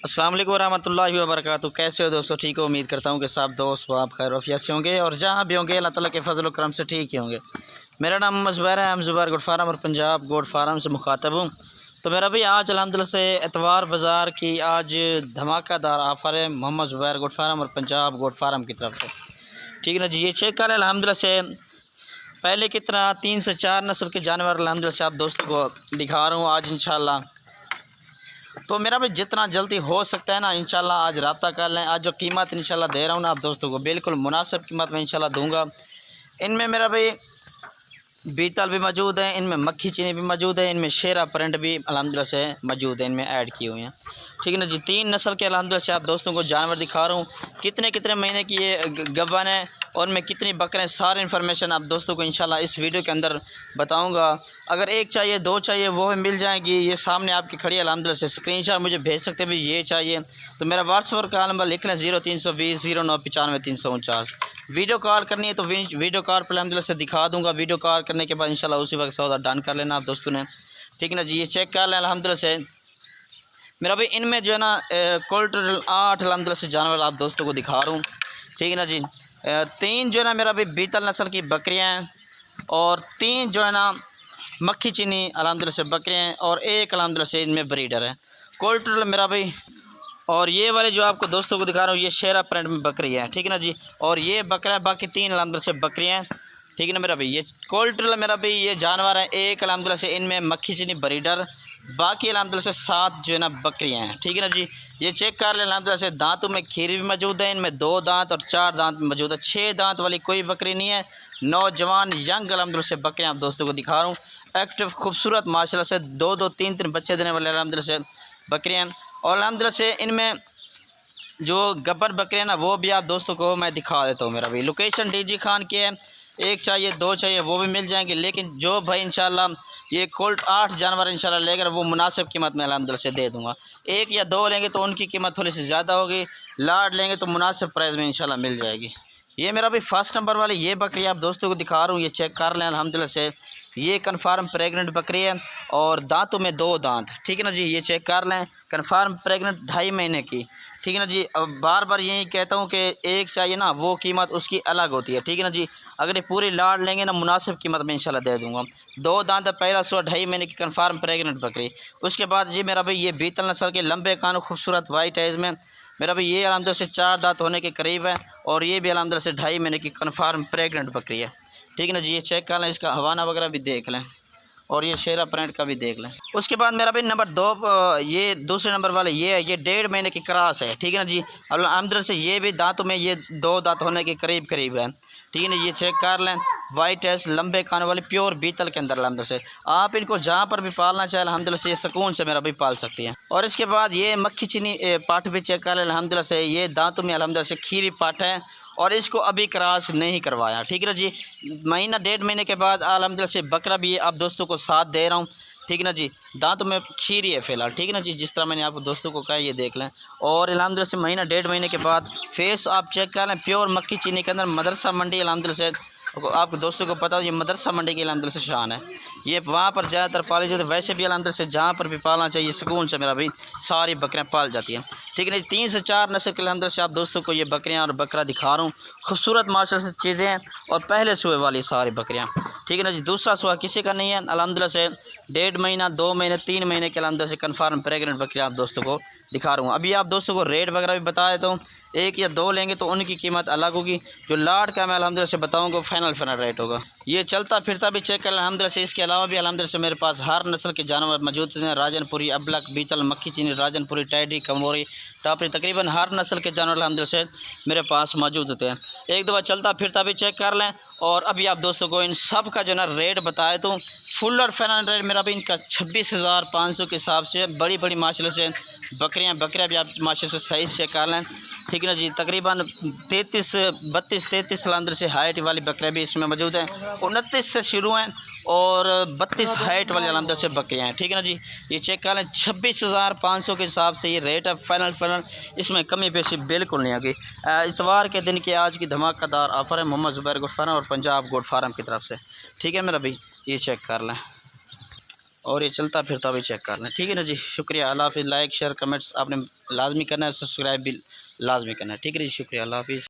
अस्सलाम वालेकुम वरहमतुल्लाहि वबरकातुहू। कैसे हो दोस्तों? ठीक हो? उम्मीद करता हूँ कि सब दोस्त आप खैर वफियत से होंगे और जहाँ भी होंगे अल्लाह ताला के फजल करम से ठीक ही होंगे। मेरा नाम मोहम्मद ज़ुबैर है। हम ज़ुबैर गोट फार्म और पंजाब गोट फार्म से मुखातब हूँ। तो मेरा भी आज अल्हम्दुलिल्लाह से एतवार बाज़ार की आज धमाकेदार ऑफ़र है मोहम्मद ज़ुबैर गोट फार्म और पंजाब गोट फार्म की तरफ से। ठीक है ना जी, ये चेक कर अल्हम्दुलिल्लाह से पहले की तरह 3 से 4 नस्ल के जानवर अल्हम्दुलिल्लाह से आप दोस्तों को दिखा रहा हूँ आज इंशाल्लाह। तो मेरा भी जितना जल्दी हो सकता है ना इंशाल्लाह आज रब्ता कर लें। आज जो कीमत इंशाल्लाह दे रहा हूँ ना आप दोस्तों को बिल्कुल मुनासिब कीमत में इंशाल्लाह दूंगा। इनमें मेरा भाई बीतल भी मौजूद है, इनमें मक्खी चीनी भी मौजूद है, इनमें शेरा प्रिंट भी अल्हम्दुलिल्लाह से मौजूद है, इनमें ऐड किए हुए हैं। ठीक है ना जी, 3 नस्ल के अल्हम्दुलिल्लाह से आप दोस्तों को जानवर दिखा रहा हूँ। कितने कितने महीने की ये गब्बन है और मैं कितनी बकरें, सारी इन्फॉर्मेशन आप दोस्तों को इंशाल्लाह इस वीडियो के अंदर बताऊंगा। अगर एक चाहिए, 2 चाहिए, वो भी मिल जाएंगी। ये सामने आपकी खड़ी है अल्हम्दुलिल्लाह से। स्क्रीनशॉट मुझे भेज सकते भी ये चाहिए तो मेरा व्हाट्सएप का नंबर लिख लें 0320 0995 349। वीडियो कॉल करनी है तो वीडियो कॉल पर अल्हम्दुलिल्लाह से दिखा दूँगा। वीडियो कॉल करने के बाद इंशाल्लाह उसी वक्त सौदा डन कर लेना आप दोस्तों ने। ठीक है ना जी, ये चेक कर लें अल्हम्दुलिल्लाह से। मेरा भाई इनमें जो है ना कुल टोटल 8 अल्हम्दुलिल्लाह से जानवर आप दोस्तों को दिखा रहा हूँ। ठीक है ना जी, 3 जो है ना मेरा भाई बीतल नस्ल की बकरियाँ हैं और 3 जो है ना मक्खी चीनी अल्हम्दुलिल्लाह से बकरियाँ हैं और 1 अल्हम्दुलिल्लाह से इनमें ब्रीडर है। कुल टोटल मेरा भाई, और ये वाले जो आपको दोस्तों को दिखा रहा हूँ ये शेरा प्रिंट में बकरी है। ठीक है ना जी, और ये बकरा है, बाकी 3 अल्हम्दुलिल्लाह से बकरियाँ हैं। ठीक है ना मेरा भाई, ये कुल टोटल मेरा भाई ये जानवर है 1 अल्हम्दुलिल्लाह से इनमें मक्खी चीनी ब्रीडर, बाकी अल्हम्दुलिल्लाह से 7 जो है ना बकरियाँ हैं। ठीक है ना जी, ये चेक कर लें अल्हम्दुलिल्लाह से। दांतों में खीरी भी मौजूद है, इनमें 2 दांत और 4 दांत मौजूद है। 6 दांत वाली कोई बकरी नहीं है। नौजवान यंग अल्हम्दुलिल्लाह से बकरियाँ आप दोस्तों को दिखा रहा हूँ। एक्टिव खूबसूरत माशाल्लाह से 2-2 3-3 बच्चे देने वाले अल्हम्दुलिल्लाह से बकरियाँ। और अल्हम्दुलिल्लाह से इनमें जो गब्बर बकरे ना वो भी आप दोस्तों को मैं दिखा देता हूँ। मेरा भाई लोकेशन डीजी खान की है। 1 चाहिए, 2 चाहिए, वो भी मिल जाएंगे। लेकिन जो भाई इंशाल्लाह ये कुल 8 जानवर इंशाल्लाह लेकर वो मुनासिब कीमत में अल्हम्दुलिल्लाह से दे दूँगा। 1 या 2 लेंगे तो उनकी कीमत थोड़ी सी ज़्यादा होगी, लाड लेंगे तो मुनासिब प्राइस में इंशाल्लाह मिल जाएगी। ये मेरा भी फर्स्ट नंबर वाली ये बकरी आप दोस्तों को दिखा रहा हूँ। ये चेक कर लें अल्हम्दुलिल्लाह से। ये कन्फर्म प्रेग्नेंट बकरी है और दांतों में 2 दांत। ठीक है ना जी, ये चेक कर लें कन्फर्म प्रेग्नेंट 2.5 महीने की। ठीक है ना जी, अब बार बार यही कहता हूँ कि 1 चाहिए ना वो कीमत उसकी अलग होती है। ठीक है ना जी, अगर ये पूरी लाड लेंगे ना मुनासिब कीमत में इंशाल्लाह दे दूँगा। 2 दांत पहला 2.5 महीने की कन्फर्म प्रेग्नेंट बकरी। उसके बाद जी मेरा भाई ये बीतल नस्ल के लंबे कानों खूबसूरत वाइट एज में मेरा भाई ये अल्हम्दुलिल्लाह से 4 दांत होने के करीब है और ये भी अल्हम्दुलिल्लाह से 2.5 महीने की कन्फर्म प्रेग्नेंट बकरी है। ठीक है ना जी, ये चेक कर लें, इसका हवाना वगैरह भी देख लें और ये शेरा प्रिंट का भी देख लें। उसके बाद मेरा भाई नंबर 2 ये दूसरे नंबर वाले ये है, ये 1.5 महीने की क्रॉस है। ठीक है ना जी, अल्हम्दुलिल्लाह से ये भी दांतों में ये 2 दांत होने के करीब करीब है। ठीक है ना, ये चेक कर लें। वाइट एस लंबे कानों वाले प्योर बीतल के अंदर अल्हम्दुलिल्लाह से आप इनको जहाँ पर भी पालना चाहें अल्हम्दुलिल्लाह से ये सुकून से मेरा भी पाल सकती हैं। और इसके बाद ये मक्खी चीनी पाठ भी चेक कर लें अल्हम्दुलिल्लाह से। ये दांतों में अल्हम्दुलिल्लाह से खीरी पाठ है और इसको अभी क्रॉस नहीं करवाया। ठीक है ना जी, महीना 1.5 महीने के बाद अल्हम्दुलिल्लाह से बकरा भी आप दोस्तों को साथ दे रहा हूँ। ठीक है ना जी, दांतों में खीरी है फ़िलहाल। ठीक है ना जी, जिस तरह मैंने आप दोस्तों को कहा ये देख लें। और अल्हम्दुलिल्लाह से महीना 1.5 महीने के बाद फेस आप चेक कर लें। प्योर मक्खी चीनी के अंदर मदरसा मंडी अल्हम्दुलिल्लाह से आपको दोस्तों को पता हो ये मदरसा मंडी की अल्हम्दुलिल्लाह से शान है। ये वहाँ पर ज़्यादातर पाली जाती है, वैसे भी अल्हम्दुलिल्लाह से जहाँ पर भी पालना चाहिए सुकून से मेरा भाई सारी बकरियाँ पाल जाती हैं। ठीक है ना, 3 से 4 नस्ल के अल्हम्दुलिल्लाह से आप दोस्तों को ये बकरियाँ और बकरा दिखा रहा हूँ। खूबसूरत माशाल्लाह से चीज़ें हैं और पहले सुबह वाली सारी बकरियाँ। ठीक है ना जी, दूसरा सुबह किसी का नहीं है अल्हम्दुलिल्लाह से। 1.5 महीना, 2 महीने, 3 महीने के अल्हम्दुलिल्लाह से कन्फर्म प्रेग्नेंट बकरियाँ आप दोस्तों को दिखा रहा हूँ। अभी आप दोस्तों को रेट वगैरह भी बता देता हूँ। 1 या 2 लेंगे तो उनकी कीमत अलग होगी। जो लाड का मैं अल्हम्दुलिल्लाह से बताऊँगा फाइनल रेट होगा। ये चलता फिरता भी चेक कर अल्हम्दुलिल्लाह से। इसके अलावा भी अल्हम्दुलिल्लाह से मेरे पास हर नस्ल के जानवर मौजूद हैं। राजनपुरी, अबलक, बीतल, मक्खी चीनी, राजनपुरी, टैडी, कमोरी, टापरी, तकरीबन हर नस्ल के जानवर अल्हम्दुलिल्लाह से मेरे पास मौजूद होते हैं। एक दफ़ा चलता फिरता भी चेक कर लें। और अभी आप दोस्तों को इन सब का जो ना रेट बताए तो फुल और फाइनल रेट मेरा भी इनका 26,500 के हिसाब से। बड़ी बड़ी माशाल्लाह से बकरियाँ भी आप माशाल्लाह से सही से कर लें। ठीक है ना जी, तकरीबन 32-33 अल्हम्दुलिल्लाह से हाइट वाली बकरियाँ भी इसमें मौजूद हैं। 29 से शुरू हैं और 32 हाइट वाली अल्हम्दुलिल्लाह से बकरियाँ हैं। ठीक है ना जी, ये चेक कर लें। 26,500 के हिसाब से ये रेट है फाइनल। इसमें कमी पेशी बिल्कुल नहीं होगी। इतवार के दिन की आज की धमाकेदार ऑफ़र है मोहम्मद ज़ुबैर गोट फार्म और पंजाब गोट फार्म की तरफ से। ठीक है मेरा भाई, ये चेक कर लें। और ये चलता फिरता भी चेक कर लें। ठीक है ना जी, शुक्रिया, अल्लाह हाफिज़। लाइक शेयर कमेंट्स आपने लाजमी करना है, सब्सक्राइब भी लाजमी करना है। ठीक है जी, शुक्रिया, अल्लाह हाफिज़।